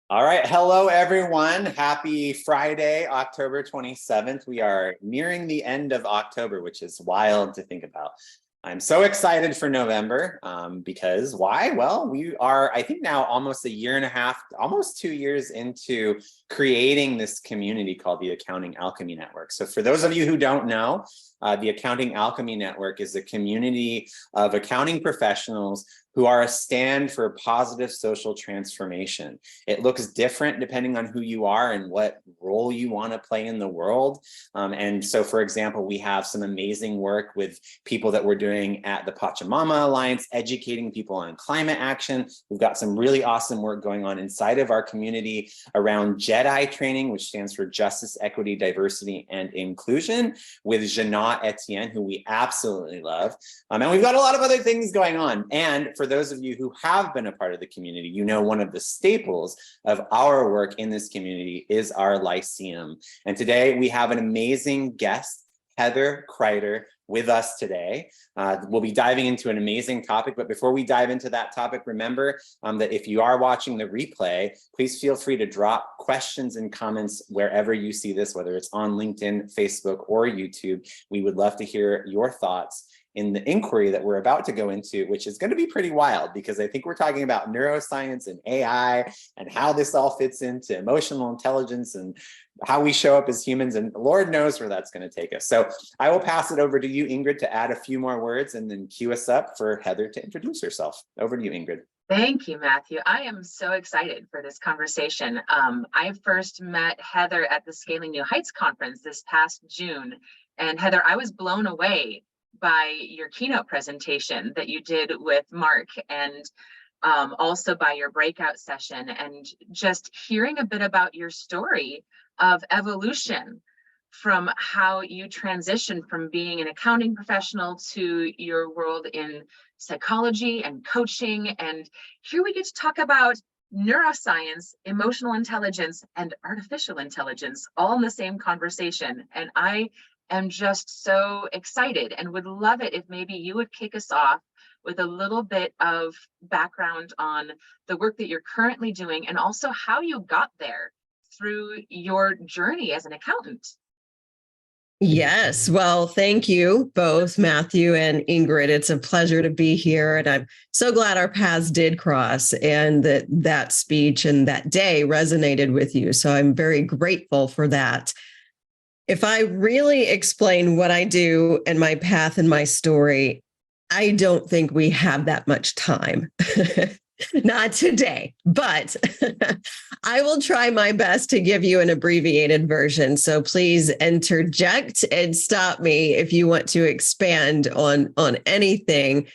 All right. Hello, everyone. Happy Friday, October 27th. We are nearing the end of October, which is wild to think about. I'm so excited for November because why? Well, we are, I think now almost a year and a half, almost 2 years into creating this community called the Accounting Alchemy Network. So for those of you who don't know, the Accounting Alchemy Network is a community of accounting professionals who are a stand for positive social transformation. It looks different depending on who you are and what role you want to play in the world. And so, for example, we have some amazing work with people that we're doing at the Pachamama Alliance, educating people on climate action. We've got some really awesome work going on inside of our community around JEDI training, which stands for Justice, Equity, Diversity, and Inclusion, with Janat Etienne, who we absolutely love. And we've got a lot of other things going on. And for those of you who have been a part of the community, you know one of the staples of our work in this community is our Lyceum. And today we have an amazing guest, Heather Crider, with us today. We'll be diving into an amazing topic, but before we dive into that topic, remember that if you are watching the replay, please feel free to drop questions and comments wherever you see this, whether it's on LinkedIn, Facebook, or YouTube. We would love to hear your thoughts in the inquiry that we're about to go into, which is going to be pretty wild because I think we're talking about neuroscience and AI and how this all fits into emotional intelligence and how we show up as humans, and Lord knows where that's going to take us. So I will pass it over to you, Ingrid, to add a few more words and then cue us up for Heather to introduce herself. Over to you, Ingrid. Thank you, Matthew. I am so excited for this conversation. I first met Heather at the Scaling New Heights conference this past June. And Heather, I was blown away by your keynote presentation that you did with Mark, and also by your breakout session, and just hearing a bit about your story of evolution from how you transitioned from being an accounting professional to your world in psychology and coaching. And here we get to talk about neuroscience, emotional intelligence, and artificial intelligence all in the same conversation. And I am just so excited and would love it if maybe you would kick us off with a little bit of background on the work that you're currently doing and also how you got there through your journey as an accountant. Yes. Well, thank you both, Matthew and Ingrid. It's a pleasure to be here. And I'm so glad our paths did cross and that speech and that day resonated with you. So I'm very grateful for that. If I really explain what I do and my path and my story, I don't think we have that much time. Not today, but I will try my best to give you an abbreviated version. So please interject and stop me if you want to expand on anything.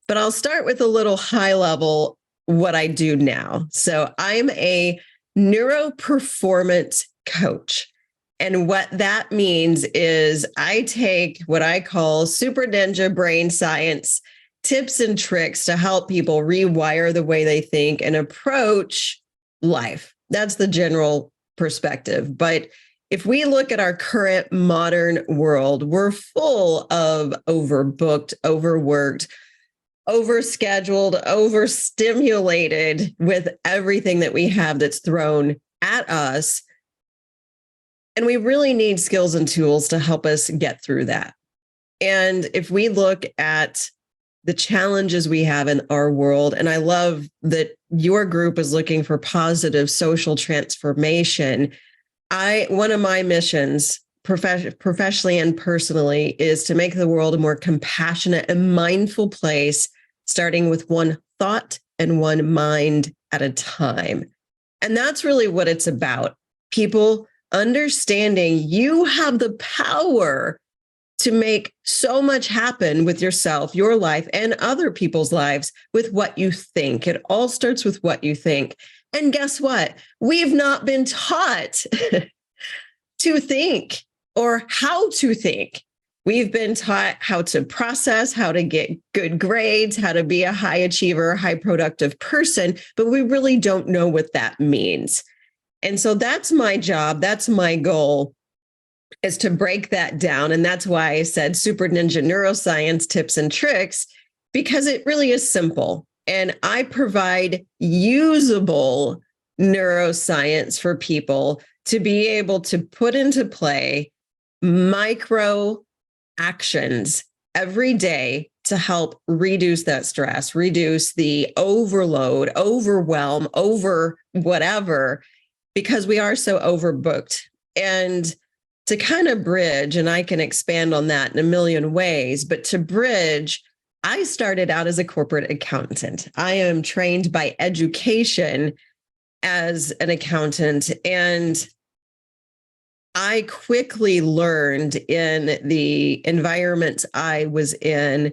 But I'll start with a little high level what I do now. So I'm a neuroperformance coach. And what that means is I take what I call super ninja brain science tips and tricks to help people rewire the way they think and approach life. That's the general perspective. But if we look at our current modern world, we're full of overbooked, overworked, overscheduled, overstimulated with everything that we have that's thrown at us. And we really need skills and tools to help us get through that. And if we look at the challenges we have in our world, and I love that your group is looking for positive social transformation. One of my missions, professionally and personally, is to make the world a more compassionate and mindful place, starting with one thought and one mind at a time. And that's really what it's about. People understanding you have the power to make so much happen with yourself, your life, and other people's lives with what you think. It all starts with what you think. And guess what? We've not been taught to think or how to think. We've been taught how to process, how to get good grades, how to be a high achiever, high productive person, but we really don't know what that means. And so that's my job. That's my goal, is to break that down. And that's why I said super ninja neuroscience tips and tricks, because it really is simple. And I provide usable neuroscience for people to be able to put into play micro actions every day to help reduce that stress, reduce the overload, overwhelm, over whatever, because we are so overbooked. And to kind of bridge, and I can expand on that in a million ways, but to bridge, I started out as a corporate accountant. I am trained by education as an accountant, and I quickly learned in the environment I was in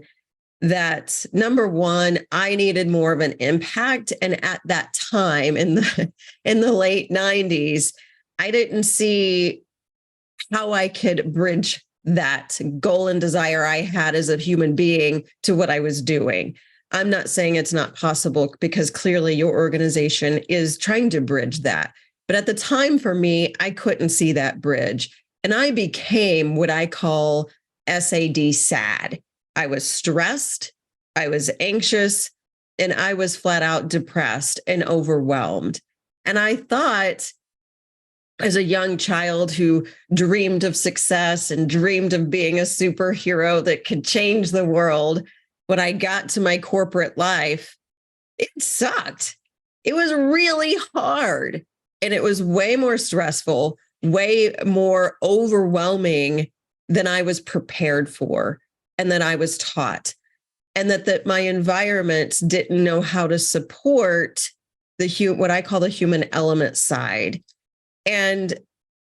that, number one, I needed more of an impact. And at that time in the late 90s, I didn't see how I could bridge that goal and desire I had as a human being to what I was doing. I'm not saying it's not possible, because clearly your organization is trying to bridge that. But at the time for me, I couldn't see that bridge. And I became what I call SAD sad. I was stressed, I was anxious, and I was flat out depressed and overwhelmed. And I thought, as a young child who dreamed of success and dreamed of being a superhero that could change the world, when I got to my corporate life, it sucked. It was really hard. And it was way more stressful, way more overwhelming than I was prepared for and that I was taught. And that my environment didn't know how to support what I call the human element side. And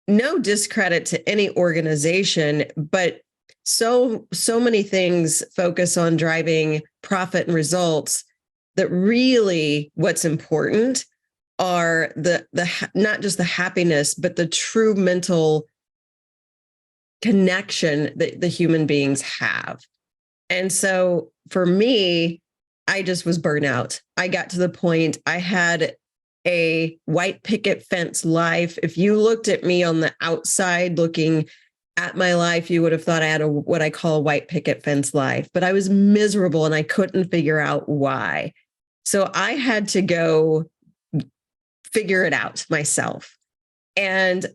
no discredit to any organization, but so many things focus on driving profit and results, that really what's important are the not just the happiness, but the true mental connection that the human beings have. And so for me, I just was burnt out. I got to the point I had a white picket fence life. If you looked at me on the outside looking at my life, you would have thought I had what I call a white picket fence life, but I was miserable and I couldn't figure out why. So I had to go figure it out myself. And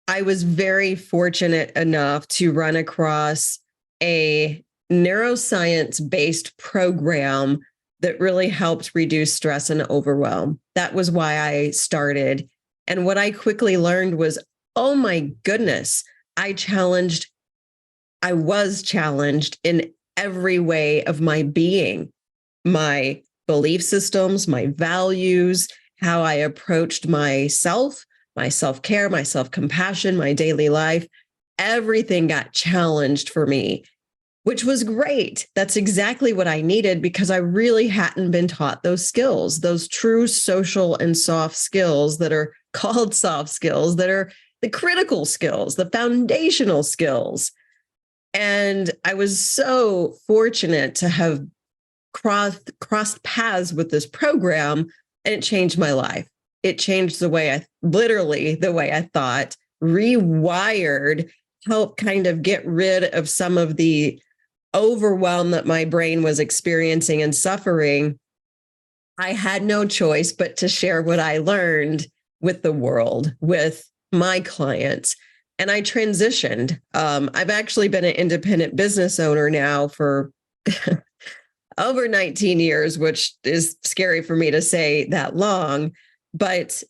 I was very fortunate enough to run across a neuroscience-based program that really helped reduce stress and overwhelm. That was why I started. And what I quickly learned was, oh my goodness, I was challenged in every way of my being, my belief systems, my values, how I approached myself, my self-care, my self-compassion, my daily life. Everything got challenged for me, which was great. That's exactly what I needed, because I really hadn't been taught those skills, those true social and soft skills that are called soft skills, that are the critical skills, the foundational skills. And I was so fortunate to have crossed paths with this program, and it changed my life. It changed the way the way I thought, rewired, helped kind of get rid of some of the overwhelm that my brain was experiencing and suffering. I had no choice but to share what I learned with the world, with my clients. And I transitioned. I've actually been an independent business owner now for over 19 years, which is scary for me to say that long, but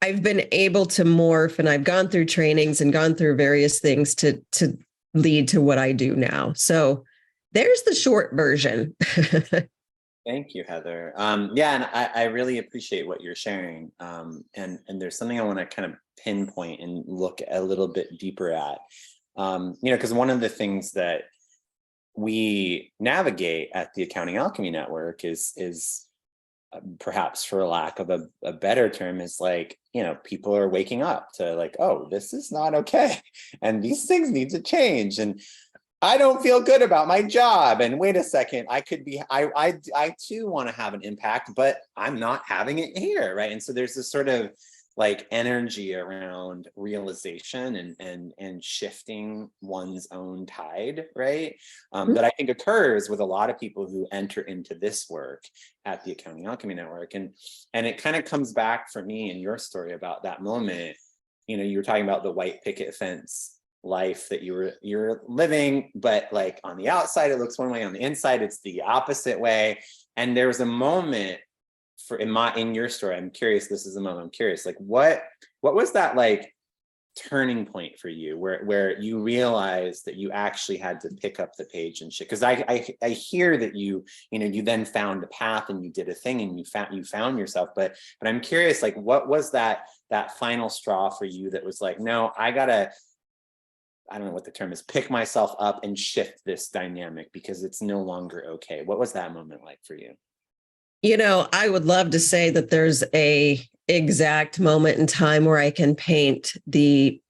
I've been able to morph, and I've gone through trainings and gone through various things to lead to what I do now. So there's the short version. Thank you, Heather. Yeah, and I really appreciate what you're sharing. And there's something I want to kind of pinpoint and look a little bit deeper at. Because one of the things that we navigate at the Accounting Alchemy Network is perhaps, for lack of a better term, is like, people are waking up to like, oh, this is not okay, and these things need to change, and I don't feel good about my job, and wait a second, I too want to have an impact, but I'm not having it here, right? And so there's this sort of like energy around realization and shifting one's own tide, right? That I think occurs with a lot of people who enter into this work at the Accounting Alchemy Network. And it kind of comes back for me in your story about that moment. You know, you were talking about the white picket fence life that you're living, but like on the outside it looks one way, on the inside it's the opposite way. And there was a moment in your story, I'm curious, this is a moment I'm curious, like what was that like turning point for you where you realized that you actually had to pick up the page and shit? Because I hear that you then found a path and you did a thing and you found yourself, but I'm curious, like what was that final straw for you that was like, no, I don't know what the term is, pick myself up and shift this dynamic because it's no longer okay? What was that moment like for you? You know, I would love to say that there's a exact moment in time where I can paint the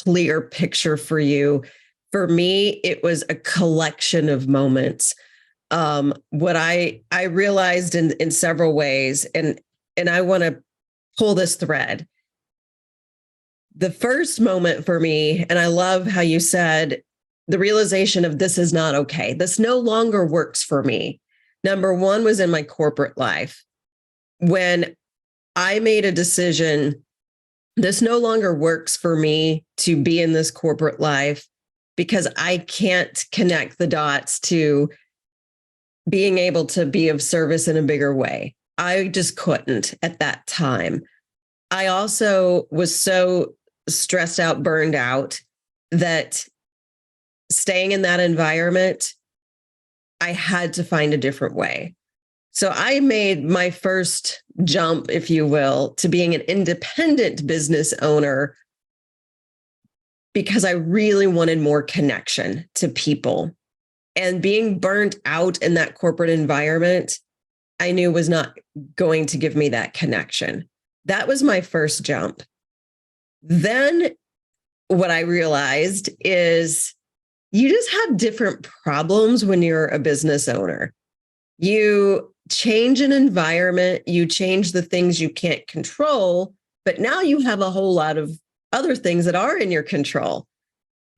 clear picture for you. For me, it was a collection of moments. What I realized in several ways, and I want to pull this thread. The first moment for me, and I love how you said the realization of this is not okay. This no longer works for me. Number one was in my corporate life. When I made a decision, this no longer works for me to be in this corporate life because I can't connect the dots to being able to be of service in a bigger way. I just couldn't at that time. I also was so stressed out, burned out, that staying in that environment, I had to find a different way. So I made my first jump, if you will, to being an independent business owner because I really wanted more connection to people. And being burned out in that corporate environment, I knew was not going to give me that connection. That was my first jump. Then what I realized is you just have different problems when you're a business owner. You change an environment, you change the things you can't control, but now you have a whole lot of other things that are in your control.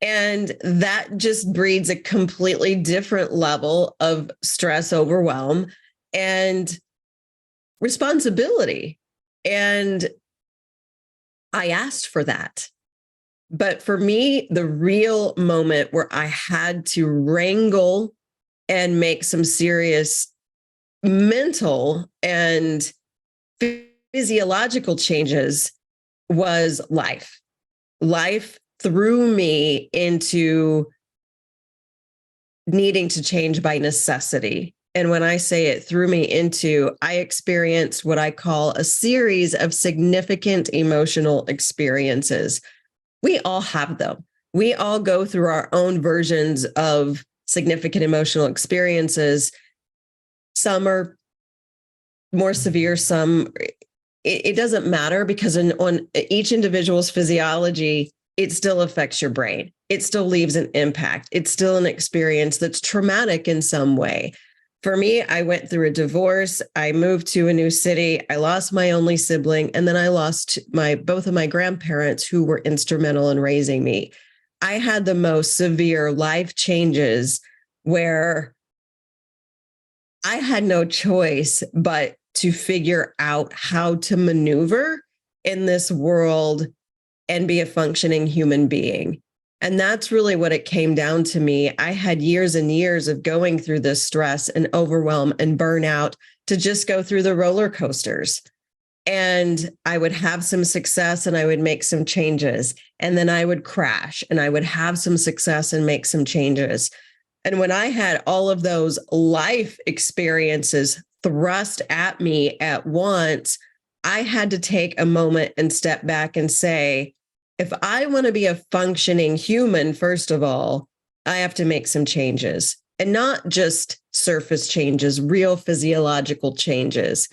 And that just breeds a completely different level of stress, overwhelm, and responsibility. And I asked for that. But for me, the real moment where I had to wrangle and make some serious mental and physiological changes was life. Life threw me into needing to change by necessity. And when I say it threw me into, I experienced what I call a series of significant emotional experiences. We all have them. We all go through our own versions of significant emotional experiences. Some are more severe, some, it doesn't matter because on each individual's physiology, it still affects your brain. It still leaves an impact. It's still an experience that's traumatic in some way. For me, I went through a divorce. I moved to a new city. I lost my only sibling, and then I lost both of my grandparents who were instrumental in raising me. I had the most severe life changes where I had no choice but to figure out how to maneuver in this world and be a functioning human being. And that's really what it came down to me. I had years and years of going through this stress and overwhelm and burnout to just go through the roller coasters. And I would have some success and I would make some changes. And then I would crash and I would have some success and make some changes. And when I had all of those life experiences thrust at me at once, I had to take a moment and step back and say, if I want to be a functioning human, first of all, I have to make some changes, and not just surface changes, real physiological changes.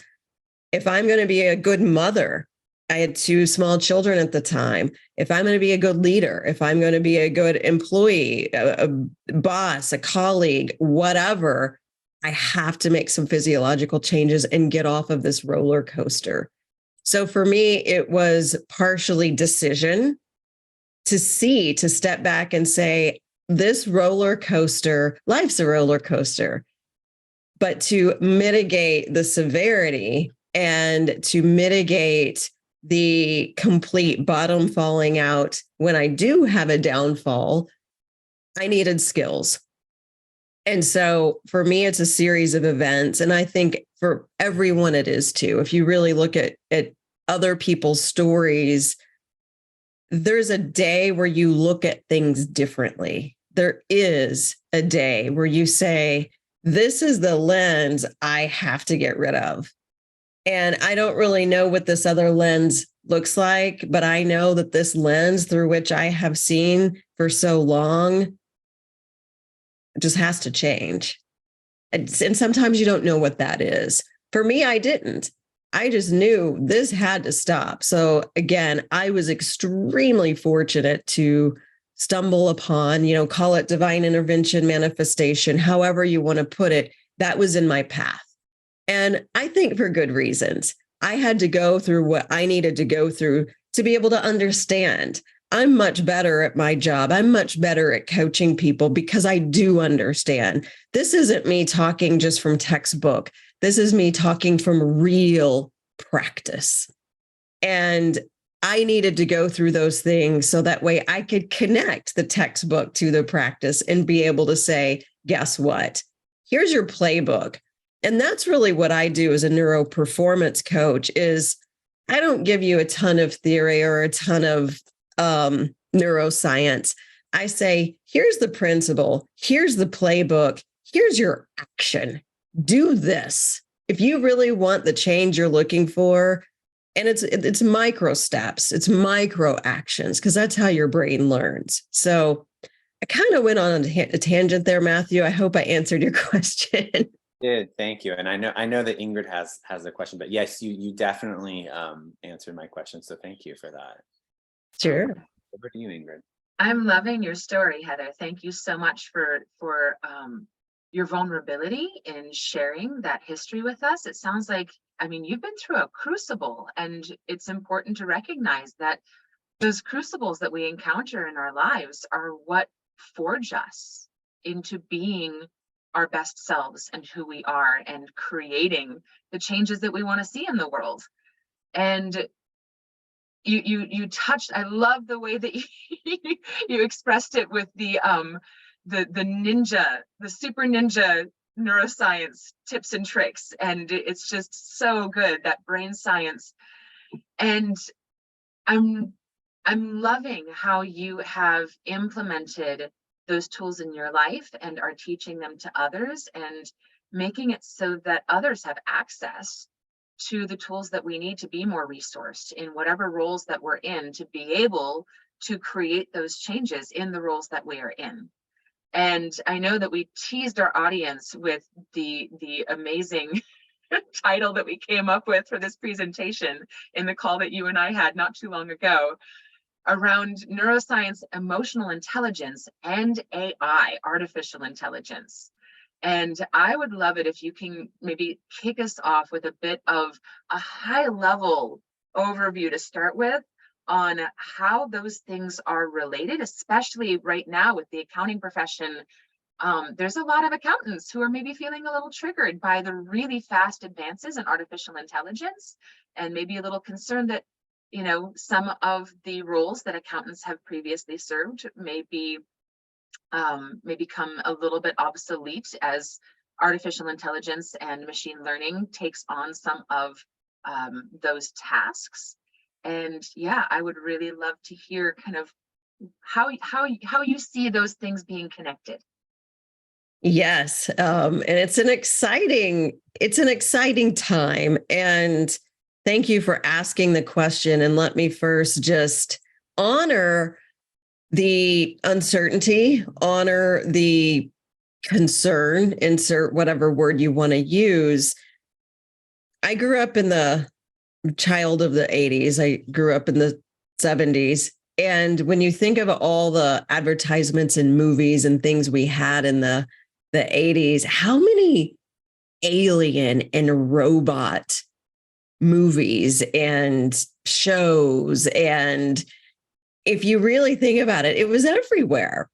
If I'm going to be a good mother, I had 2 small children at the time. If I'm going to be a good leader, if I'm going to be a good employee, a boss, a colleague, whatever, I have to make some physiological changes and get off of this roller coaster. So for me, it was partially decision to step back and say, this roller coaster, life's a roller coaster, but to mitigate the severity and to mitigate the complete bottom falling out when I do have a downfall, I needed skills. And so for me, it's a series of events. And I think for everyone, it is too. If you really look at other people's stories, there's a day where you look at things differently. There is a day where you say, this is the lens I have to get rid of. And I don't really know what this other lens looks like, but I know that this lens through which I have seen for so long just has to change. And sometimes you don't know what that is. For me, I didn't. I just knew this had to stop. So again, I was extremely fortunate to stumble upon, call it divine intervention, manifestation, however you want to put it. That was in my path. And I think for good reasons. I had to go through what I needed to go through to be able to understand. I'm much better at my job. I'm much better at coaching people because I do understand. This isn't me talking just from textbook. This is me talking from real practice. And I needed to go through those things so that way I could connect the textbook to the practice and be able to say, guess what? Here's your playbook. And that's really what I do as a neuroperformance coach is I don't give you a ton of theory or a ton of neuroscience. I say, here's the principle. Here's the playbook. Here's your action. Do this. If you really want the change you're looking for, and it's micro steps, it's micro actions, because that's how your brain learns. So I kind of went on a tangent there, Matthew. I hope I answered your question. Did. Thank you. And I know that Ingrid has a question, but yes, you definitely answered my question. So thank you for that. Sure. Over to you, Ingrid. I'm loving your story, Heather. Thank you so much for your vulnerability in sharing that history with us. It sounds like, you've been through a crucible, and it's important to recognize that those crucibles that we encounter in our lives are what forge us into being our best selves and who we are and creating the changes that we want to see in the world. And you touched, I love the way that you expressed it with the super ninja neuroscience tips and tricks. And it's just so good, that brain science. And I'm loving how you have implemented those tools in your life and are teaching them to others and making it so that others have access to the tools that we need to be more resourced in whatever roles that we're in, to be able to create those changes in the roles that we are in. And I know that we teased our audience with the amazing title that we came up with for this presentation in the call that you and I had not too long ago, around neuroscience, emotional intelligence, and AI, artificial intelligence. And I would love it if you can maybe kick us off with a bit of a high level overview to start with on how those things are related, especially right now with the accounting profession. There's a lot of accountants who are maybe feeling a little triggered by the really fast advances in artificial intelligence, and maybe a little concerned that some of the roles that accountants have previously served may become a little bit obsolete as artificial intelligence and machine learning takes on some of those tasks. And yeah, I would really love to hear kind of how you see those things being connected. Yes, and it's an exciting time. And thank you for asking the question. And let me first just honor the uncertainty, honor the concern, insert whatever word you want to use. I grew up in the child of the 80s. I grew up in the 70s. And when you think of all the advertisements and movies and things we had in the 80s, how many alien and robot movies and shows. And if you really think about it, it was everywhere.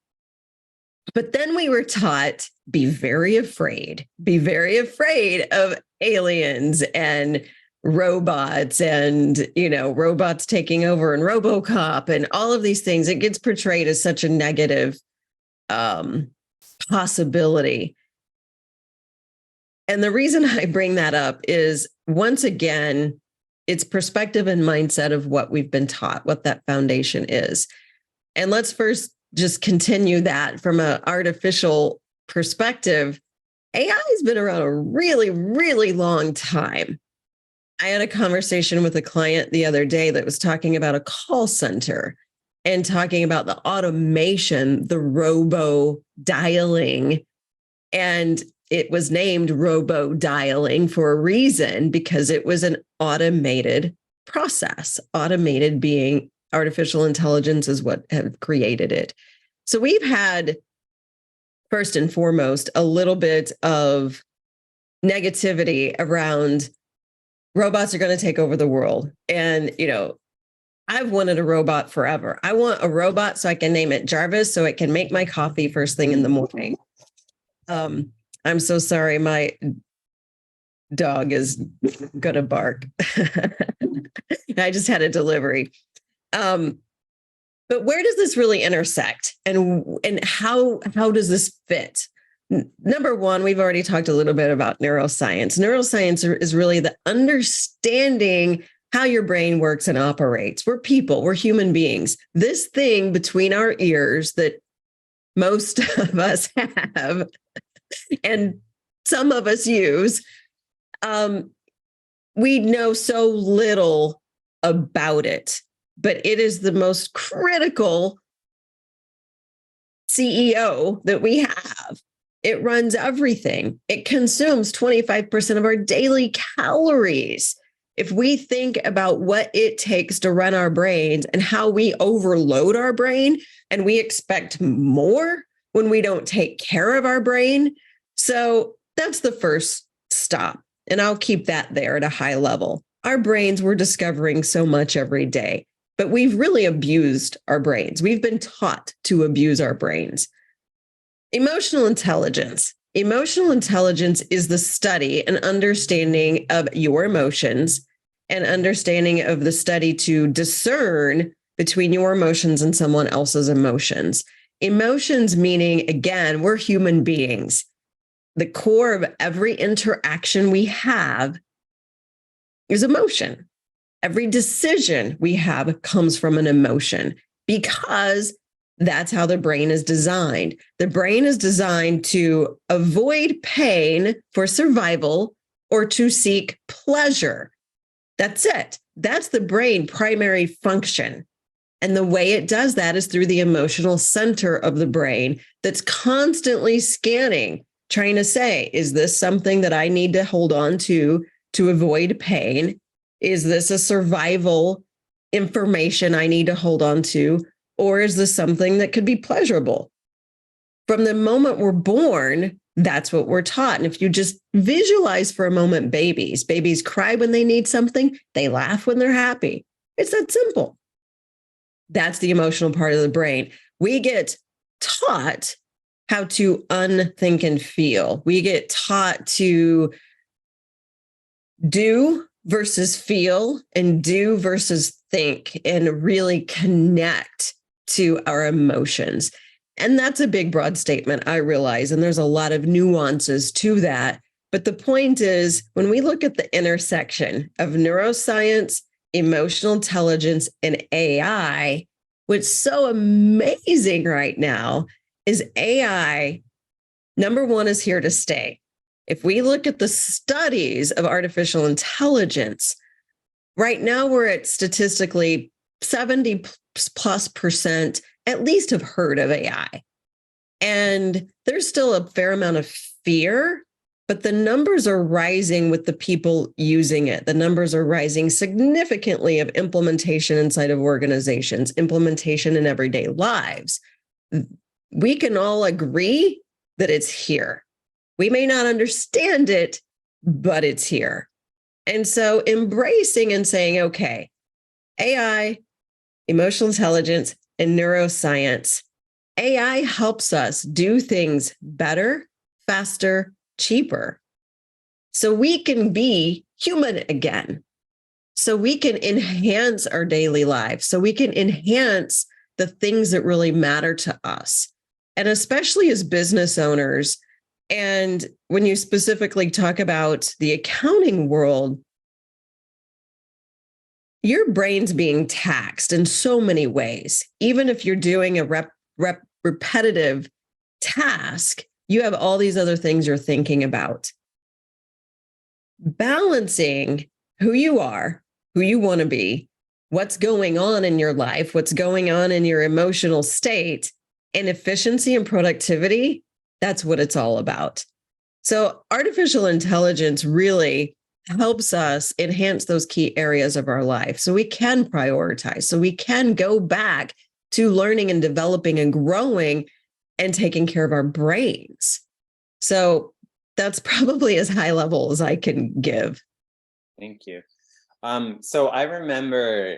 But then we were taught, be very afraid of aliens and robots and, robots taking over and RoboCop and all of these things. It gets portrayed as such a negative possibility. And the reason I bring that up is, once again, it's perspective and mindset of what we've been taught, what that foundation is. And let's first just continue that from an artificial perspective. AI has been around a really, really long time. I had a conversation with a client the other day that was talking about a call center and talking about the automation, the robo dialing. And it was named robo dialing for a reason, because it was an automated process. Automated being artificial intelligence is what have created it. So we've had, first and foremost, a little bit of negativity around robots are going to take over the world. And, I've wanted a robot forever. I want a robot so I can name it Jarvis, so it can make my coffee first thing in the morning. I'm so sorry. My dog is going to bark. I just had a delivery. But where does this really intersect, and how does this fit? Number one, we've already talked a little bit about neuroscience. Neuroscience is really the understanding how your brain works and operates. We're people, we're human beings. This thing between our ears that most of us have and some of us use, we know so little about it, but it is the most critical CEO that we have. It runs everything. It consumes 25% of our daily calories. If we think about what it takes to run our brains and how we overload our brain, and we expect more when we don't take care of our brain. So that's the first stop. And I'll keep that there at a high level. Our brains, we're discovering so much every day, but we've really abused our brains. We've been taught to abuse our brains. Emotional intelligence. Emotional intelligence is the study and understanding of your emotions and understanding of the study to discern between your emotions and someone else's emotions. Emotions meaning, again, we're human beings. The core of every interaction we have is emotion. Every decision we have comes from an emotion, because that's how the brain is designed. The brain is designed to avoid pain for survival or to seek pleasure. That's it. That's the brain primary function. And the way it does that is through the emotional center of the brain that's constantly scanning, trying to say, is this something that I need to hold on to avoid pain? Is this a survival information I need to hold on to? Or is this something that could be pleasurable? From the moment we're born, that's what we're taught. And if you just visualize for a moment, babies cry when they need something. They laugh when they're happy. It's that simple. That's the emotional part of the brain. We get taught how to unthink and feel. We get taught to do versus feel and do versus think and really connect to our emotions. And that's a big, broad statement, I realize. And there's a lot of nuances to that. But the point is, when we look at the intersection of neuroscience, emotional intelligence, and AI, what's so amazing right now is AI, number one, is here to stay. If we look at the studies of artificial intelligence, right now we're at statistically 70+% at least have heard of AI. And there's still a fair amount of fear, but the numbers are rising with the people using it. The numbers are rising significantly of implementation inside of organizations, implementation in everyday lives. We can all agree that it's here. We may not understand it, but it's here. And so embracing and saying, okay, AI, emotional intelligence, and neuroscience, AI helps us do things better, faster, cheaper. So we can be human again. So we can enhance our daily lives. So we can enhance the things that really matter to us. And especially as business owners, and when you specifically talk about the accounting world, your brain's being taxed in so many ways. Even if you're doing a repetitive task, you have all these other things you're thinking about. Balancing who you are, who you want to be, what's going on in your life, what's going on in your emotional state, and efficiency and productivity, that's what it's all about. So artificial intelligence really helps us enhance those key areas of our life so we can prioritize, so we can go back to learning and developing and growing and taking care of our brains. So that's probably as high level as I can give. Thank you. So I remember,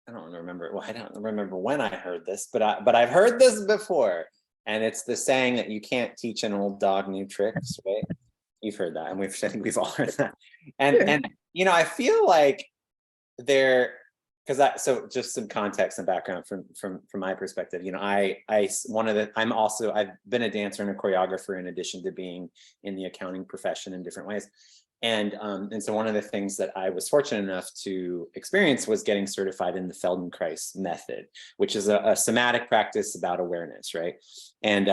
I don't remember when I heard this, but I've heard this before. And it's the saying that you can't teach an old dog new tricks, right? You've heard that, and I think we've all heard that. And you know, I feel like so just some context and background from my perspective. You know, I've been a dancer and a choreographer in addition to being in the accounting profession in different ways. And so one of the things that I was fortunate enough to experience was getting certified in the Feldenkrais method, which is a somatic practice about awareness, right? And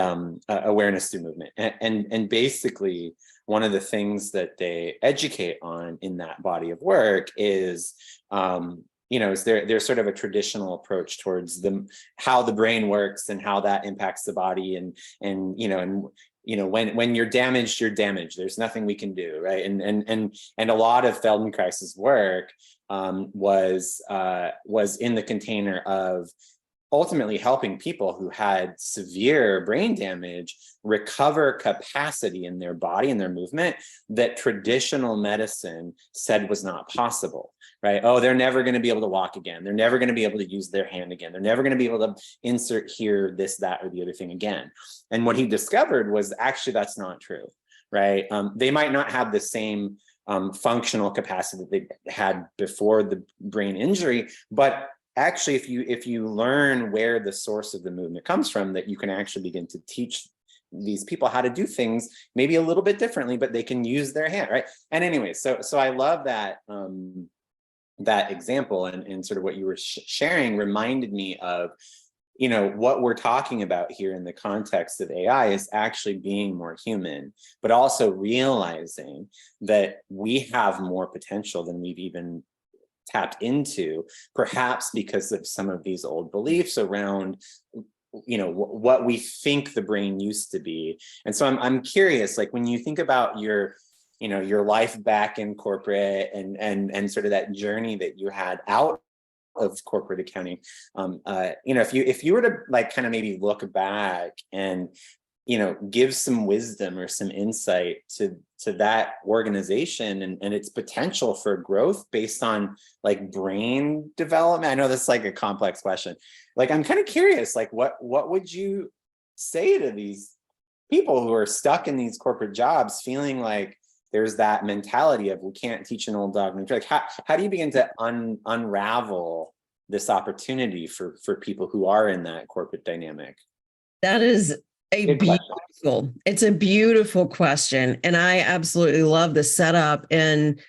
awareness through movement. And basically, one of the things that they educate on in that body of work is, is there's sort of a traditional approach towards how the brain works and how that impacts the body, and when you're damaged, you're damaged. There's nothing we can do, right? And a lot of Feldenkrais's work was in the container of ultimately helping people who had severe brain damage recover capacity in their body and their movement that traditional medicine said was not possible, right? Oh, they're never going to be able to walk again. They're never going to be able to use their hand again. They're never going to be able to insert here, this, that, or the other thing again. And what he discovered was actually that's not true, right? They might not have the same functional capacity that they had before the brain injury, but actually, if you learn where the source of the movement comes from, that you can actually begin to teach these people how to do things maybe a little bit differently, but they can use their hand, right? And anyway, so I love that that example, and sort of what you were sharing reminded me of, what we're talking about here in the context of AI is actually being more human, but also realizing that we have more potential than we've even tapped into, perhaps because of some of these old beliefs around, what we think the brain used to be. And so I'm curious, like when you think about your life back in corporate and sort of that journey that you had out of corporate accounting, if you were to like kind of maybe look back and give some wisdom or some insight to that organization and its potential for growth based on like brain development. I know this is like a complex question. Like, I'm kind of curious, like what would you say to these people who are stuck in these corporate jobs feeling like there's that mentality of we can't teach an old dog new trick? How do you begin to unravel this opportunity for people who are in that corporate dynamic? That is it's a beautiful question. And I absolutely love the setup and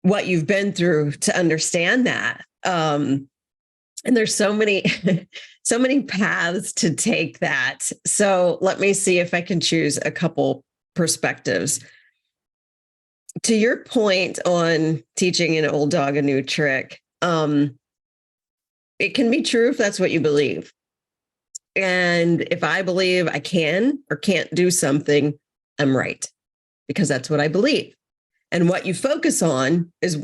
what you've been through to understand that. And there's so many paths to take that. So let me see if I can choose a couple perspectives. To your point on teaching an old dog a new trick, it can be true if that's what you believe. And if I believe I can or can't do something, I'm right, because that's what I believe. And what you focus on is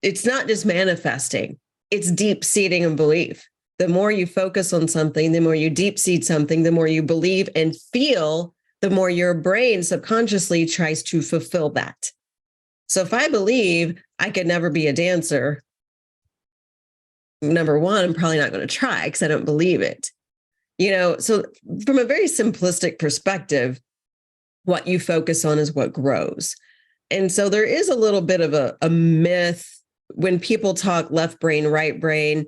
it's not just manifesting, it's deep seating a belief. The more you focus on something, the more you deep seed something, the more you believe and feel, the more your brain subconsciously tries to fulfill that. So if I believe I could never be a dancer, number one, I'm probably not going to try because I don't believe it. So from a very simplistic perspective, what you focus on is what grows. And so there is a little bit of a myth when people talk left brain, right brain.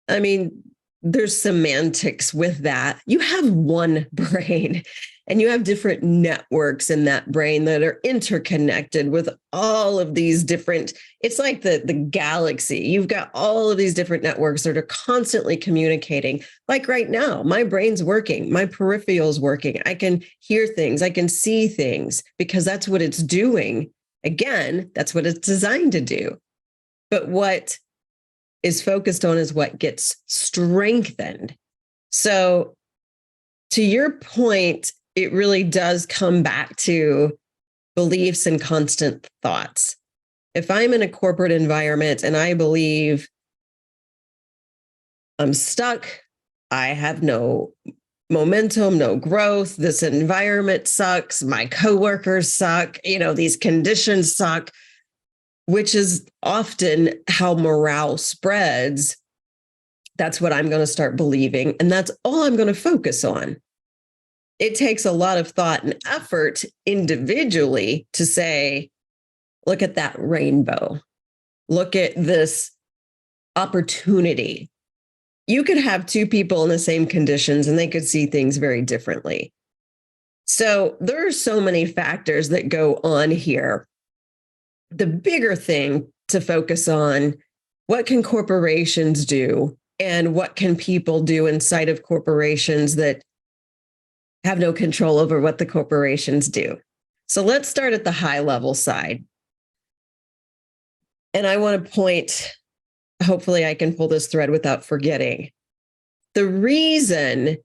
I mean, there's semantics with that. You have one brain and you have different networks in that brain that are interconnected with all of these different, it's like the galaxy. You've got all of these different networks that are constantly communicating. Like right now, my brain's working, my peripheral's working. I can hear things, I can see things because that's what it's doing. Again, that's what it's designed to do. But what is focused on is what gets strengthened. So to your point, it really does come back to beliefs and constant thoughts. If I'm in a corporate environment and I believe I'm stuck, I have no momentum, no growth, this environment sucks, my coworkers suck, these conditions suck, which is often how morale spreads. That's what I'm going to start believing. And that's all I'm going to focus on. It takes a lot of thought and effort individually to say, look at that rainbow. Look at this opportunity. You could have two people in the same conditions and they could see things very differently. So there are so many factors that go on here. The bigger thing to focus on, what can corporations do and what can people do inside of corporations that have no control over what the corporations do. So let's start at the high level side. And I want to point, hopefully I can pull this thread without forgetting. The reason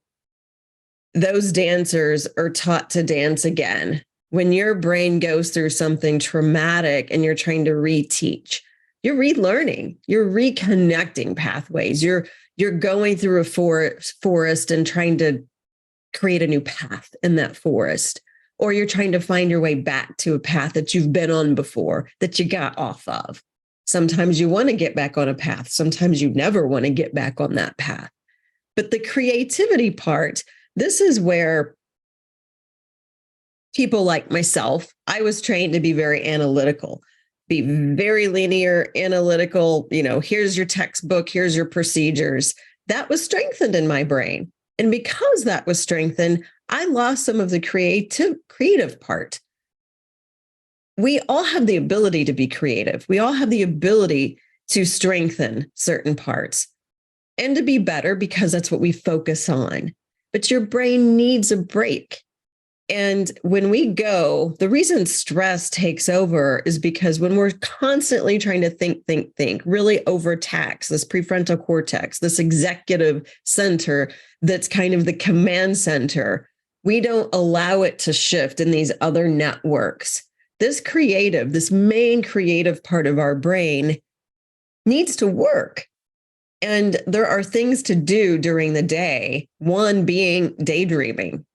those dancers are taught to dance again, when your brain goes through something traumatic and you're trying to reteach, you're relearning, you're reconnecting pathways, you're going through a forest and trying to create a new path in that forest, or you're trying to find your way back to a path that you've been on before that you got off of. Sometimes you want to get back on a path. Sometimes you never want to get back on that path. But the creativity part, this is where people like myself, I was trained to be very analytical, be very linear, analytical, here's your textbook, here's your procedures. That was strengthened in my brain. And because that was strengthened, I lost some of the creative part. We all have the ability to be creative. We all have the ability to strengthen certain parts and to be better because that's what we focus on. But your brain needs a break. And when we go, the reason stress takes over is because when we're constantly trying to think, really overtax this prefrontal cortex, this executive center that's kind of the command center, we don't allow it to shift in these other networks. This main creative part of our brain needs to work. And there are things to do during the day, one being daydreaming.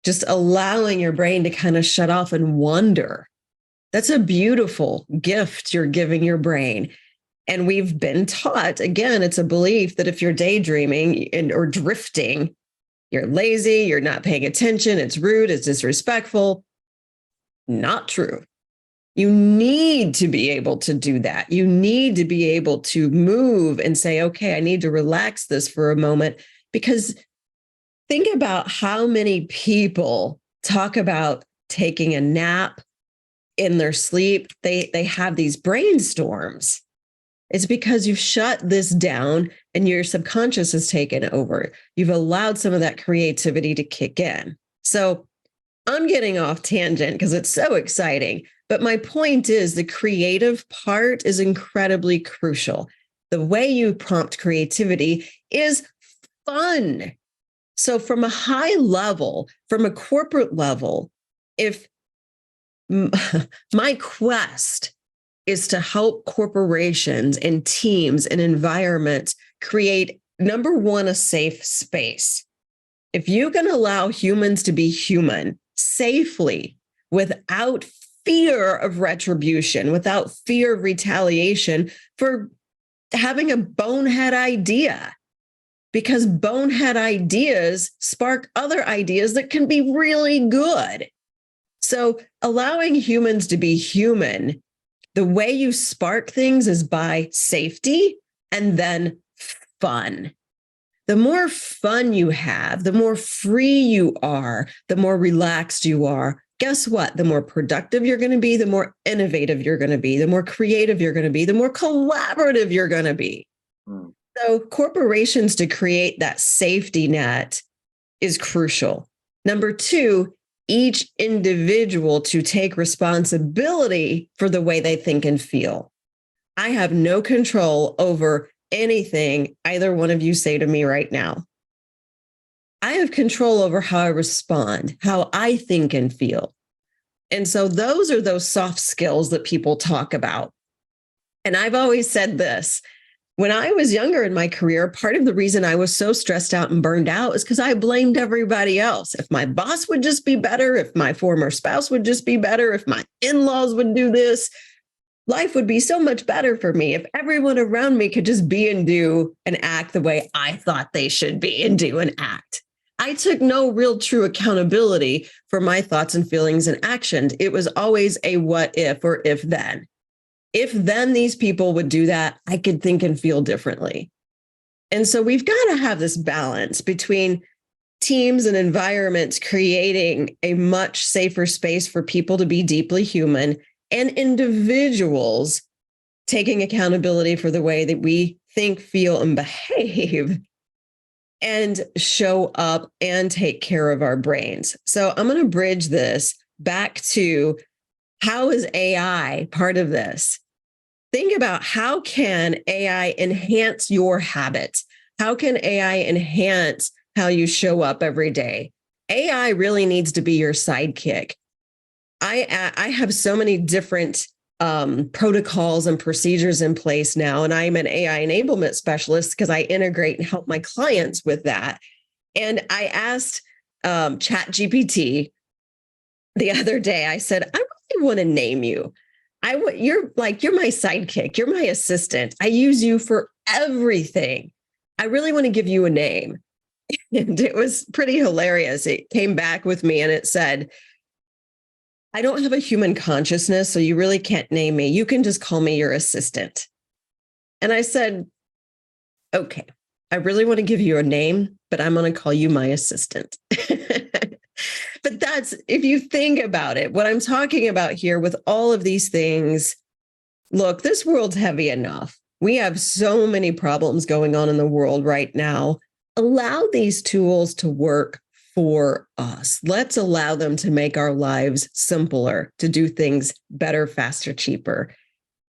Just allowing your brain to kind of shut off and wonder. That's a beautiful gift you're giving your brain. And we've been taught, again, it's a belief that if you're daydreaming or drifting, you're lazy, you're not paying attention, it's rude, it's disrespectful. Not true. You need to be able to do that. You need to be able to move and say, okay, I need to relax this for a moment, because think about how many people talk about taking a nap in their sleep. They have these brainstorms. It's because you've shut this down and your subconscious has taken over. You've allowed some of that creativity to kick in. So I'm getting off tangent because it's so exciting. But my point is the creative part is incredibly crucial. The way you prompt creativity is fun. So from a high level, from a corporate level, if my quest is to help corporations and teams and environments create, number one, a safe space. If you can allow humans to be human safely without fear of retribution, without fear of retaliation for having a bonehead idea. Because bonehead ideas spark other ideas that can be really good. So allowing humans to be human, the way you spark things is by safety and then fun. The more fun you have, the more free you are, the more relaxed you are. Guess what? The more productive you're going to be, the more innovative you're going to be, the more creative you're going to be, the more collaborative you're going to be. So corporations, to create that safety net is crucial. Number two, each individual to take responsibility for the way they think and feel. I have no control over anything either one of you say to me right now. I have control over how I respond, how I think and feel. And so those are those soft skills that people talk about. And I've always said this. When I was younger in my career, part of the reason I was so stressed out and burned out is because I blamed everybody else. If my boss would just be better, if my former spouse would just be better, if my in-laws would do this, life would be so much better for me if everyone around me could just be and do and act the way I thought they should be and do and act. I took no real true accountability for my thoughts and feelings and actions. It was always a what if or if then. If then these people would do that, I could think and feel differently. And so we've got to have this balance between teams and environments creating a much safer space for people to be deeply human and individuals taking accountability for the way that we think, feel, and behave and show up and take care of our brains. So I'm going to bridge this back to, how is AI part of this? Think about, how can AI enhance your habits? How can AI enhance how you show up every day? AI really needs to be your sidekick. I have so many different protocols and procedures in place now, and I'm an AI enablement specialist because I integrate and help my clients with that. And I asked ChatGPT the other day, I said, I really want to name you. You're my sidekick. You're my assistant. I use you for everything. I really want to give you a name. And it was pretty hilarious. It came back with me and it said, I don't have a human consciousness, so you really can't name me. You can just call me your assistant. And I said, okay, I really want to give you a name, but I'm going to call you my assistant. But that's, if you think about it, what I'm talking about here with all of these things, look, this world's heavy enough. We have so many problems going on in the world right now. Allow these tools to work for us. Let's allow them to make our lives simpler, to do things better, faster, cheaper.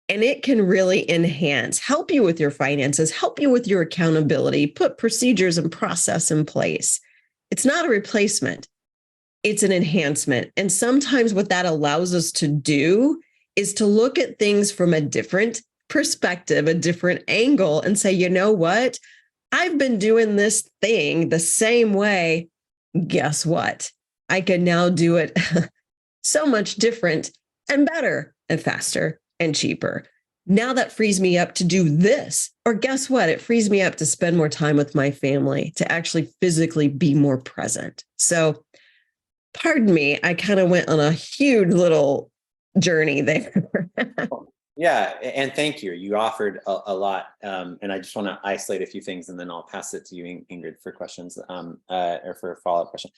And it can really enhance, help you with your finances, help you with your accountability, put procedures and process in place. It's not a replacement. It's an enhancement. And sometimes what that allows us to do is to look at things from a different perspective, a different angle, and say, you know what? I've been doing this thing the same way. Guess what? I can now do it so much different and better and faster and cheaper. Now that frees me up to do this. Or guess what? It frees me up to spend more time with my family, to actually physically be more present. So pardon me, I kind of went on a huge little journey there. Yeah, and thank you. You offered a lot, and I just want to isolate a few things, and then I'll pass it to you, Ingrid, for questions, or for a follow-up question.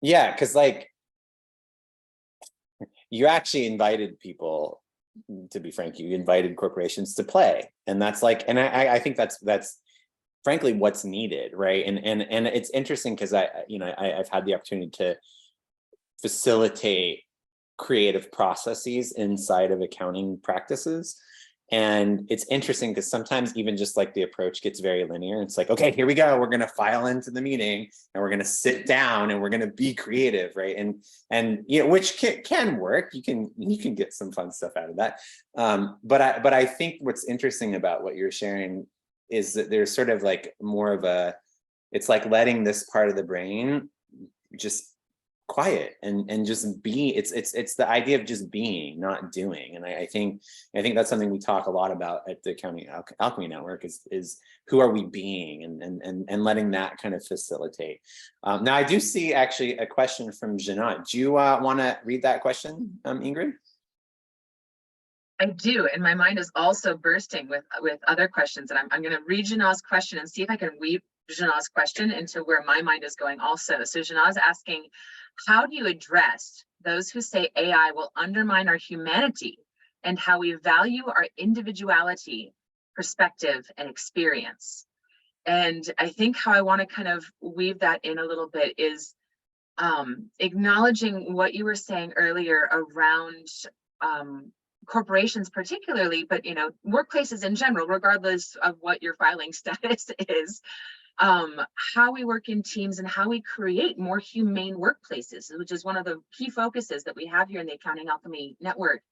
Yeah, because like you actually invited people. To be frank, you invited corporations to play, and that's like, and I think that's frankly what's needed, right? And it's interesting because I've had the opportunity to facilitate creative processes inside of accounting practices. And it's interesting because sometimes even just like the approach gets very linear. It's like, okay, here we go. We're going to file into the meeting and we're going to sit down and we're going to be creative. Right. And which can work. You can get some fun stuff out of that. But I think what's interesting about what you're sharing is that there's sort of like more of it's like letting this part of the brain just quiet and just be. It's the idea of just being, not doing. And I think that's something we talk a lot about at the Alchemy Network is who are we being, and letting that kind of facilitate. Now I do see actually a question from Janot. Do you want to read that question, Ingrid? I do, and my mind is also bursting with other questions, and I'm going to read Janot's question and see if I can weave Janot's question into where my mind is going also. So Janot's asking, how do you address those who say AI will undermine our humanity and how we value our individuality, perspective, and experience? And I think how I want to kind of weave that in a little bit is acknowledging what you were saying earlier around corporations particularly, but workplaces in general, regardless of what your filing status is, how we work in teams and how we create more humane workplaces, which is one of the key focuses that we have here in the Accounting Alchemy Network.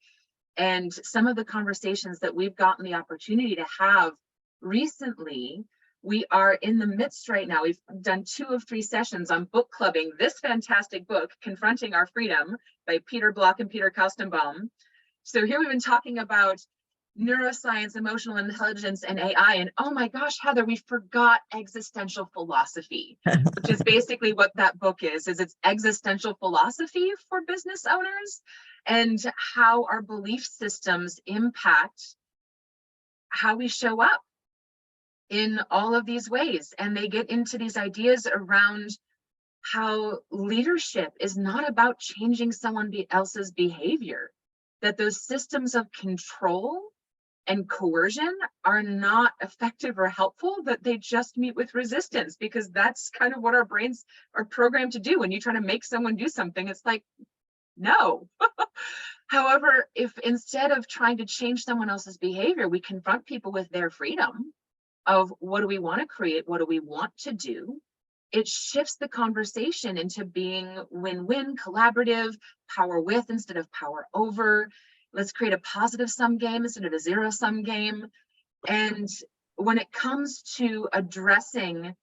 And some of the conversations that we've gotten the opportunity to have recently, we are in the midst right now. We've done 2 of 3 sessions on book clubbing this fantastic book, Confronting Our Freedom by Peter Block and Peter Kostenbaum. So here we've been talking about neuroscience, emotional intelligence, and AI. And oh my gosh, Heather, we forgot existential philosophy, which is basically what that book is it's existential philosophy for business owners and how our belief systems impact how we show up in all of these ways. And they get into these ideas around how leadership is not about changing someone else's behavior, that those systems of control and coercion are not effective or helpful, that they just meet with resistance, because that's kind of what our brains are programmed to do. When you try to make someone do something, it's like, no. However, if instead of trying to change someone else's behavior, we confront people with their freedom of what do we want to create, what do we want to do, it shifts the conversation into being win-win, collaborative, power with instead of power over. Let's create a positive sum game instead of a zero sum game. And when it comes to addressing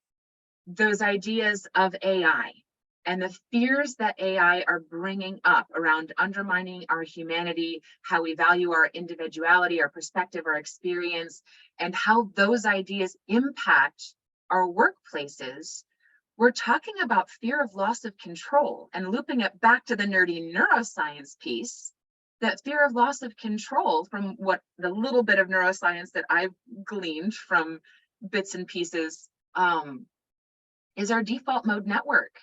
those ideas of AI and the fears that AI are bringing up around undermining our humanity, how we value our individuality, our perspective, our experience, and how those ideas impact our workplaces, we're talking about fear of loss of control and looping it back to the nerdy neuroscience piece. That fear of loss of control, from what the little bit of neuroscience that I've gleaned from bits and pieces, is our default mode network.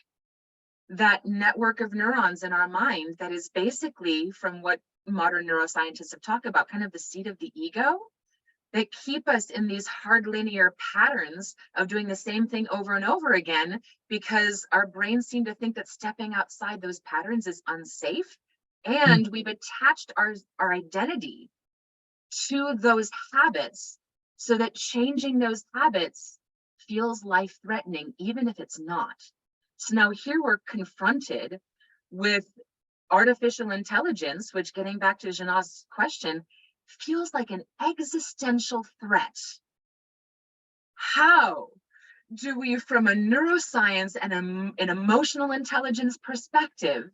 That network of neurons in our mind that is basically, from what modern neuroscientists have talked about, kind of the seat of the ego, that keep us in these hard linear patterns of doing the same thing over and over again, because our brains seem to think that stepping outside those patterns is unsafe. And we've attached our identity to those habits so that changing those habits feels life-threatening, even if it's not. So now here we're confronted with artificial intelligence, which, getting back to Janot's question, feels like an existential threat. How do we, from a neuroscience and an emotional intelligence perspective,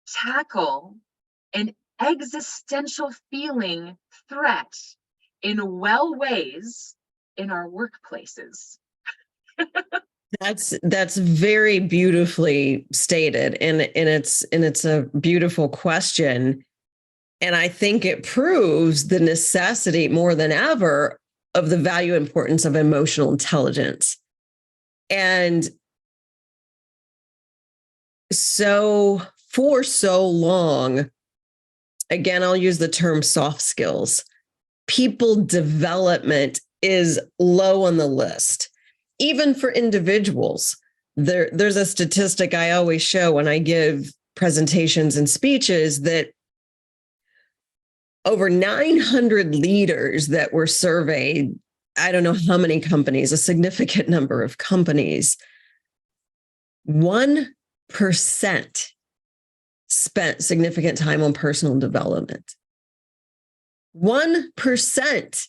tackle an existential feeling threat in well ways in our workplaces? That's very beautifully stated, and it's a beautiful question. And I think it proves the necessity more than ever of the value and importance of emotional intelligence. And so for so long, again, I'll use the term soft skills, people development is low on the list. Even for individuals, there's a statistic I always show when I give presentations and speeches that over 900 leaders that were surveyed, I don't know how many companies, a significant number of companies, 1% spent significant time on personal development. 1%.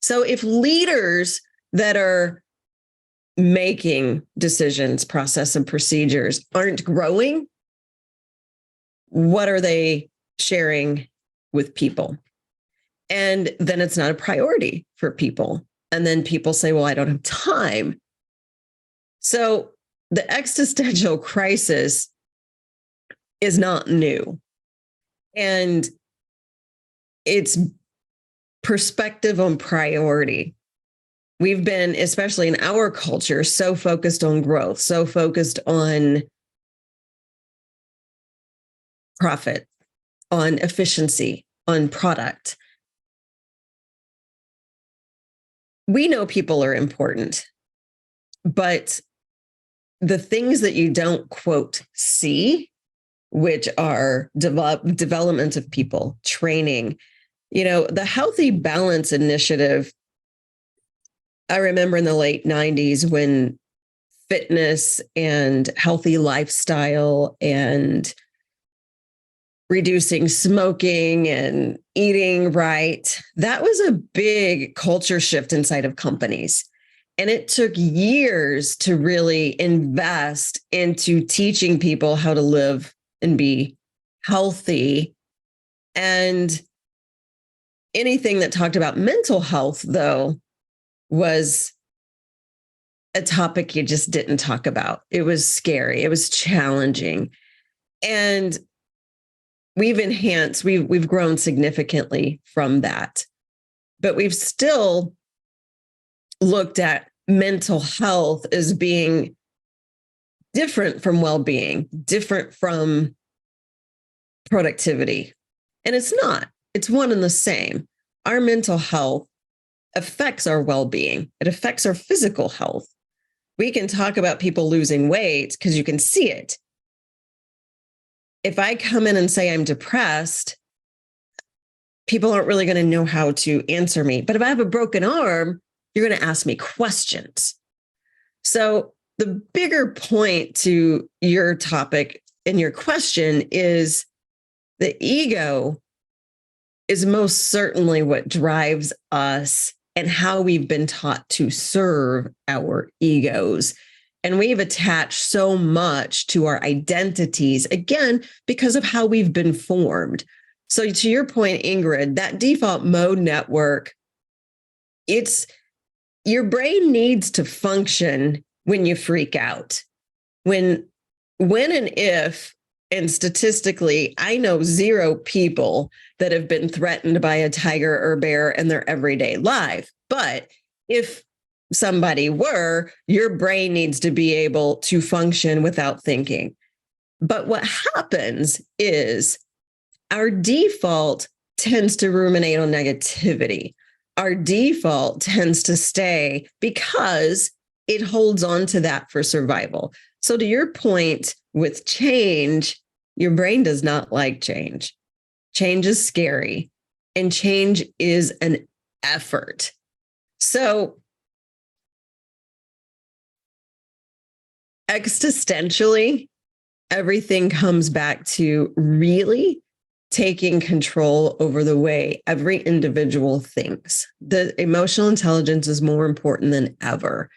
So if leaders that are making decisions, process, and procedures aren't growing, what are they sharing with people? And then it's not a priority for people. And then people say, well, I don't have time. So the existential crisis is not new. And it's perspective on priority. We've been, especially in our culture, so focused on growth, so focused on profit, on efficiency, on product. We know people are important, but the things that you don't, quote, see, which are development of people, training, the Healthy Balance Initiative. I remember in the late 90s when fitness and healthy lifestyle and reducing smoking and eating right, that was a big culture shift inside of companies. And it took years to really invest into teaching people how to live and be healthy. And anything that talked about mental health, though, was a topic you just didn't talk about. It was scary. It was challenging. And we've grown significantly from that. But we've still looked at mental health as being different from well-being, different from productivity. And it's not. It's one and the same. Our mental health affects our well-being. It affects our physical health. We can talk about people losing weight because you can see it. If I come in and say I'm depressed, people aren't really going to know how to answer me. But if I have a broken arm, you're going to ask me questions. So the bigger point to your topic and your question is the ego is most certainly what drives us and how we've been taught to serve our egos. And we've attached so much to our identities, again, because of how we've been formed. So to your point, Ingrid, that default mode network, your brain needs to function when you freak out. When and if, and statistically, I know 0 people that have been threatened by a tiger or bear in their everyday life. But if somebody were, your brain needs to be able to function without thinking. But what happens is our default tends to ruminate on negativity. Our default tends to stay because it holds on to that for survival. So to your point with change, your brain does not like change. Change is scary, and change is an effort. So existentially, everything comes back to really taking control over the way every individual thinks. The emotional intelligence is more important than ever.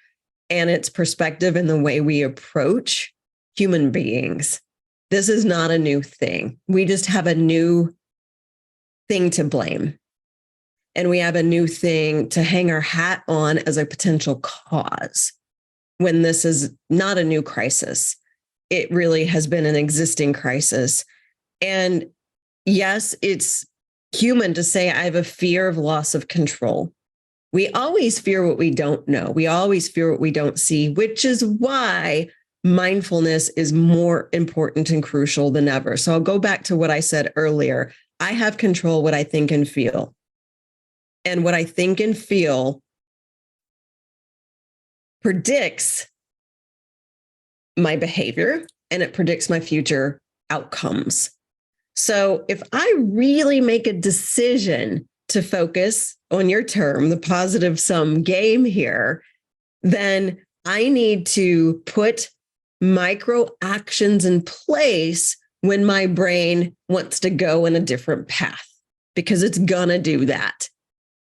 And it's perspective in the way we approach human beings. This is not a new thing. We just have a new thing to blame. And we have a new thing to hang our hat on as a potential cause, when this is not a new crisis. It really has been an existing crisis. And yes, it's human to say, I have a fear of loss of control. We always fear what we don't know. We always fear what we don't see, which is why mindfulness is more important and crucial than ever. So I'll go back to what I said earlier. I have control what I think and feel. And what I think and feel predicts my behavior, and it predicts my future outcomes. So if I really make a decision to focus on your term, the positive sum game here, then I need to put micro actions in place when my brain wants to go in a different path, because it's gonna do that.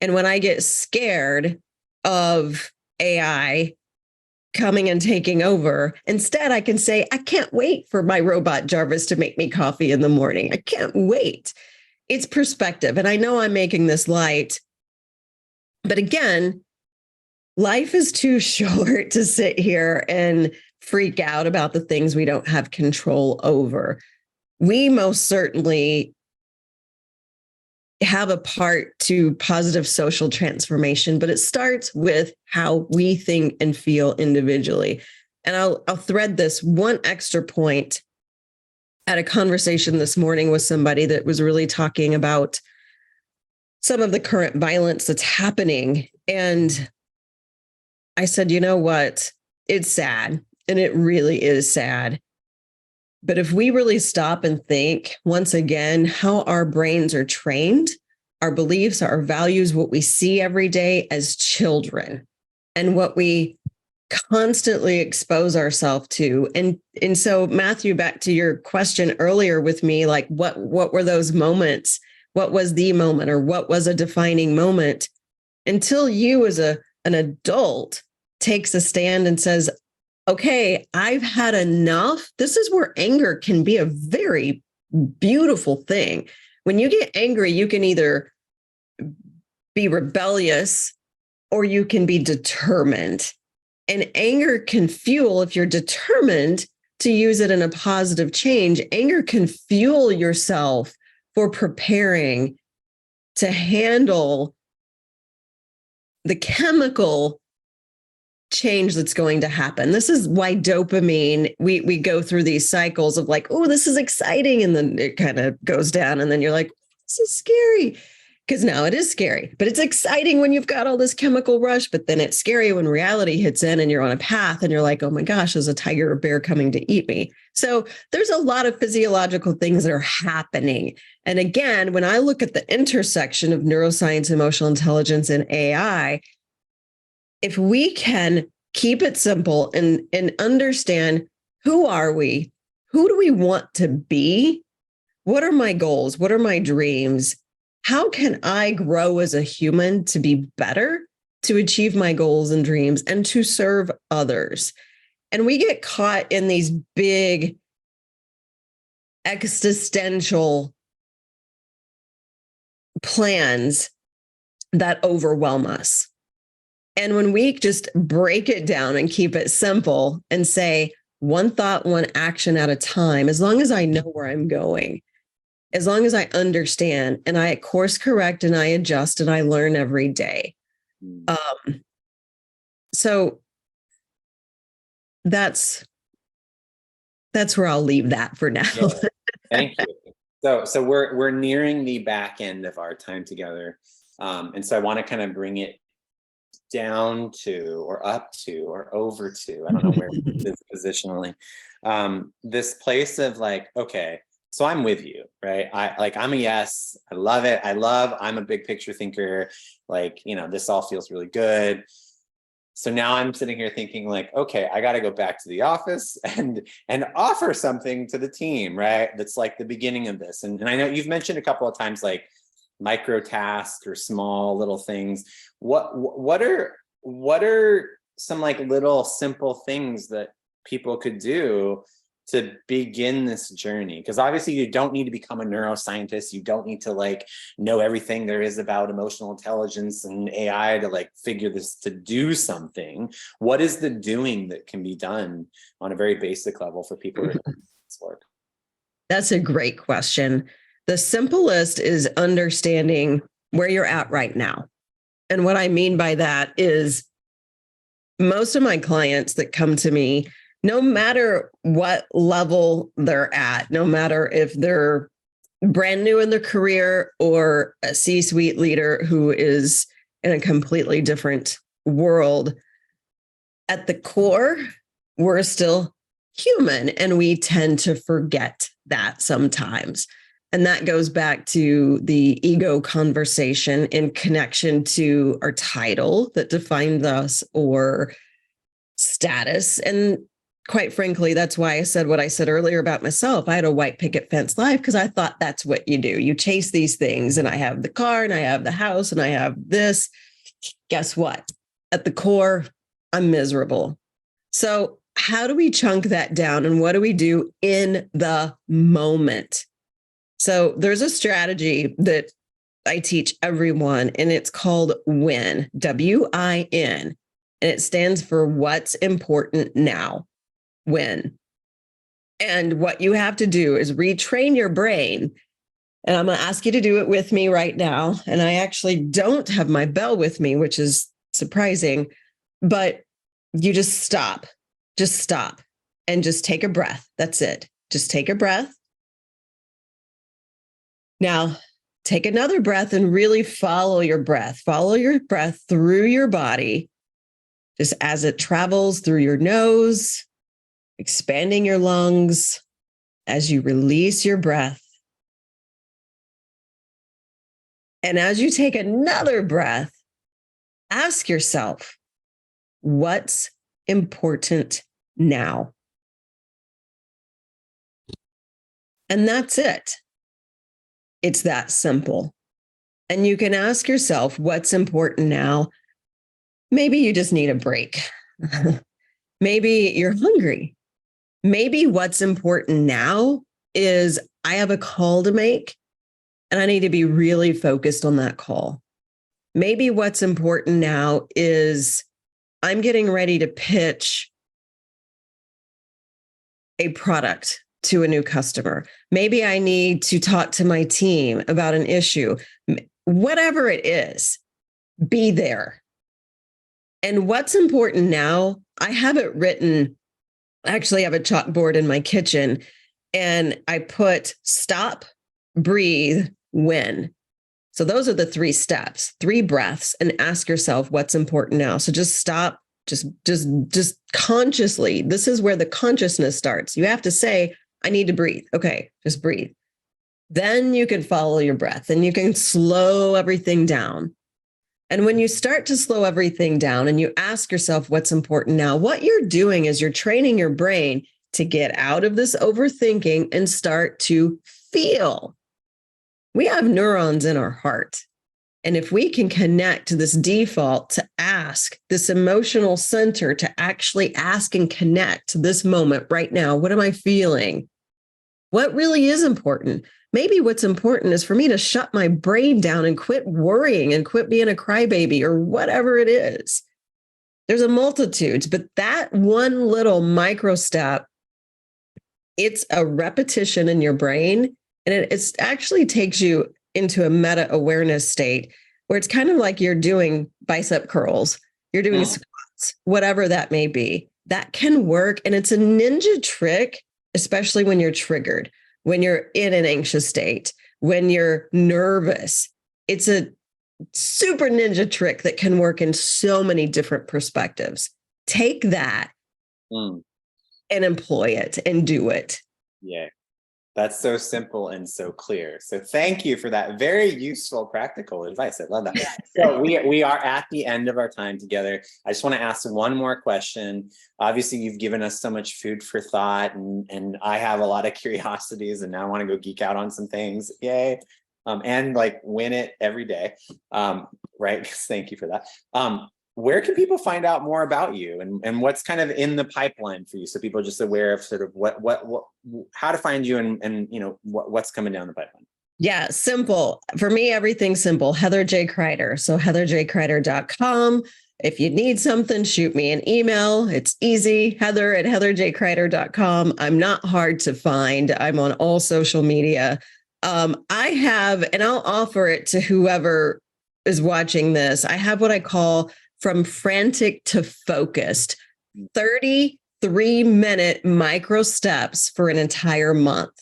And when I get scared of AI coming and taking over. Instead, I can say, I can't wait for my robot Jarvis to make me coffee in the morning. I can't wait. It's perspective. And I know I'm making this light, but again, life is too short to sit here and freak out about the things we don't have control over. We most certainly have a part to positive social transformation, but it starts with how we think and feel individually. And I'll thread this one extra point at a conversation this morning with somebody that was really talking about some of the current violence that's happening. And I said, you know what? It's sad. And it really is sad. But if we really stop and think, once again, how our brains are trained, our beliefs, our values, what we see every day as children, and what we constantly expose ourselves to. And so, Matthew, back to your question earlier with me, like what were those moments? What was the moment, or what was a defining moment? Until you as an adult takes a stand and says, okay, I've had enough. This is where anger can be a very beautiful thing. When you get angry, you can either be rebellious or you can be determined. And anger can fuel, if you're determined to use it in a positive change, anger can fuel yourself for preparing to handle the chemical change that's going to happen. This is why dopamine, we go through these cycles of like, oh, this is exciting. And then it kind of goes down. And then you're like, this is scary. Because now it is scary, but it's exciting when you've got all this chemical rush, but then it's scary when reality hits in and you're on a path and you're like, oh my gosh, there's a tiger or bear coming to eat me. So there's a lot of physiological things that are happening. And again, when I look at the intersection of neuroscience, emotional intelligence, and AI, if we can keep it simple and understand, who are we? Who do we want to be? What are my goals? What are my dreams? How can I grow as a human to be better, to achieve my goals and dreams, and to serve others? And we get caught in these big existential plans that overwhelm us. And when we just break it down and keep it simple and say, one thought, one action at a time, as long as I know where I'm going, as long as I understand and I course correct and I adjust and I learn every day. So that's where I'll leave that for now. Yeah. Thank you. So we're nearing the back end of our time together. And so I want to kind of bring it down to, or up to, or over to, I don't know where it is positionally. This place of like, okay, so I'm with you, right? I'm a yes. I love it. I'm a big picture thinker. Like, this all feels really good. So now I'm sitting here thinking like, okay, I got to go back to the office and offer something to the team, right? That's like the beginning of this. And I know you've mentioned a couple of times, like micro tasks or small little things. What are some like little simple things that people could do to begin this journey? Because obviously you don't need to become a neuroscientist. You don't need to like know everything there is about emotional intelligence and AI to like figure this, to do something. What is the doing that can be done on a very basic level for people who are doing this work? That's a great question. The simplest is understanding where you're at right now. And what I mean by that is most of my clients that come to me, no matter what level they're at, no matter if they're brand new in their career or a C-suite leader who is in a completely different world, at the core, we're still human, and we tend to forget that sometimes. And that goes back to the ego conversation in connection to our title that defines us or status. And quite frankly, that's why I said what I said earlier about myself. I had a white picket fence life because I thought that's what you do. You chase these things, and I have the car and I have the house and I have this. Guess what? At the core, I'm miserable. So how do we chunk that down, and what do we do in the moment? So there's a strategy that I teach everyone, and it's called WIN, WIN, and it stands for what's important now, WIN. And what you have to do is retrain your brain. And I'm going to ask you to do it with me right now. And I actually don't have my bell with me, which is surprising, but you just stop, and just take a breath. That's it. Just take a breath. Now, take another breath and really follow your breath. Follow your breath through your body, just as it travels through your nose, expanding your lungs as you release your breath. And as you take another breath, ask yourself, what's important now? And that's it. It's that simple. And you can ask yourself, what's important now? Maybe you just need a break. Maybe you're hungry. Maybe what's important now is I have a call to make and I need to be really focused on that call. Maybe what's important now is I'm getting ready to pitch a product to a new customer. Maybe I need to talk to my team about an issue. Whatever it is, be there. And what's important now, I have it written. I actually have a chalkboard in my kitchen, and I put stop, breathe, win. So those are the 3 steps, 3 breaths, and ask yourself what's important now. So just stop, just consciously. This is where the consciousness starts. You have to say, I need to breathe. Okay, just breathe. Then you can follow your breath and you can slow everything down. And when you start to slow everything down and you ask yourself what's important now, what you're doing is you're training your brain to get out of this overthinking and start to feel. We have neurons in our heart. And if we can connect to this default to ask, this emotional center to actually ask and connect to this moment right now, what am I feeling? What really is important? Maybe what's important is for me to shut my brain down and quit worrying and quit being a crybaby or whatever it is. There's a multitude, but that one little micro step, it's a repetition in your brain. And it actually takes you into a meta awareness state where it's kind of like you're doing bicep curls, you're doing squats, whatever that may be. That can work. And it's a ninja trick, especially when you're triggered, when you're in an anxious state, when you're nervous. It's a super ninja trick that can work in so many different perspectives. Take that and employ it and do it. Yeah. That's so simple and so clear. So thank you for that very useful, practical advice. I love that. Yes. So we are at the end of our time together. I just want to ask one more question. Obviously, you've given us so much food for thought, and I have a lot of curiosities, and now I want to go geek out on some things. Yay. And like win it every day. Right. Thank you for that. Where can people find out more about you and what's kind of in the pipeline for you? So people are just aware of sort of what how to find you and you know, what's coming down the pipeline. Yeah, simple. For me, everything's simple. Heather J. Crider. So heatherjcrider.com. If you need something, shoot me an email. It's easy. heather@heatherjcrider.com. I'm not hard to find. I'm on all social media. I have, and I'll offer it to whoever is watching this. I have what I call From Frantic to Focused, 33-minute micro steps for an entire month.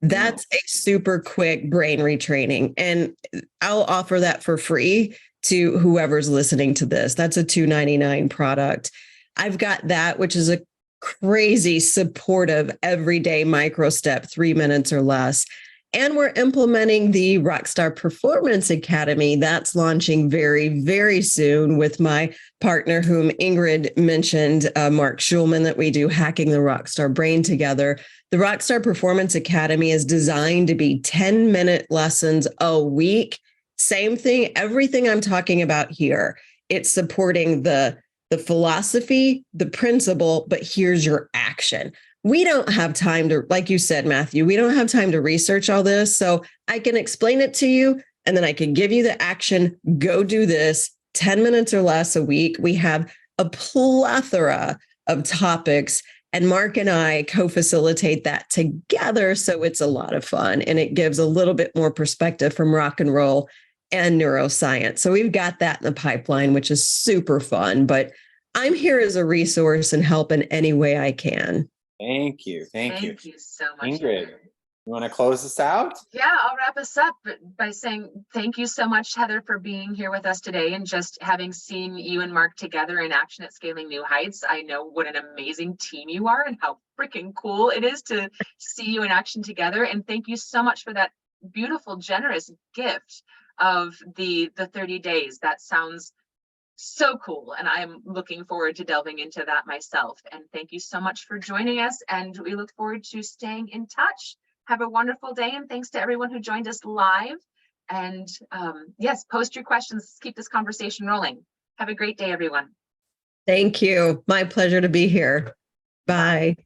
That's a super quick brain retraining. And I'll offer that for free to whoever's listening to this. That's a $2.99 product. I've got that, which is a crazy supportive everyday micro step, 3 minutes or less. And we're implementing the Rockstar Performance Academy. That's launching very, very soon with my partner, whom Ingrid mentioned, Mark Schulman, that we do Hacking the Rockstar Brain together. The Rockstar Performance Academy is designed to be 10-minute lessons a week. Same thing, everything I'm talking about here. It's supporting the the philosophy, the principle, but here's your action. We don't have time to, like you said, Matthew, we don't have time to research all this. So I can explain it to you, and then I can give you the action. Go do this, 10 minutes or less a week. We have a plethora of topics, and Mark and I co-facilitate that together. So it's a lot of fun, and it gives a little bit more perspective from rock and roll and neuroscience. So we've got that in the pipeline, which is super fun. But I'm here as a resource and help in any way I can. Thank you. Thank you. Thank you so much, Ingrid, Heather. you want to close this out? Yeah, I'll wrap us up by saying thank you so much, Heather, for being here with us today, and just having seen you and Mark together in action at Scaling New Heights. I know what an amazing team you are and how freaking cool it is to see you in action together. And thank you so much for that beautiful, generous gift of the 30 days. That sounds so cool, and I'm looking forward to delving into that myself. And thank you so much for joining us, and we look forward to staying in touch. Have a wonderful day, and thanks to everyone who joined us live. And yes, post your questions. Let's keep this conversation rolling. Have a great day, everyone. Thank you. My pleasure to be here. Bye.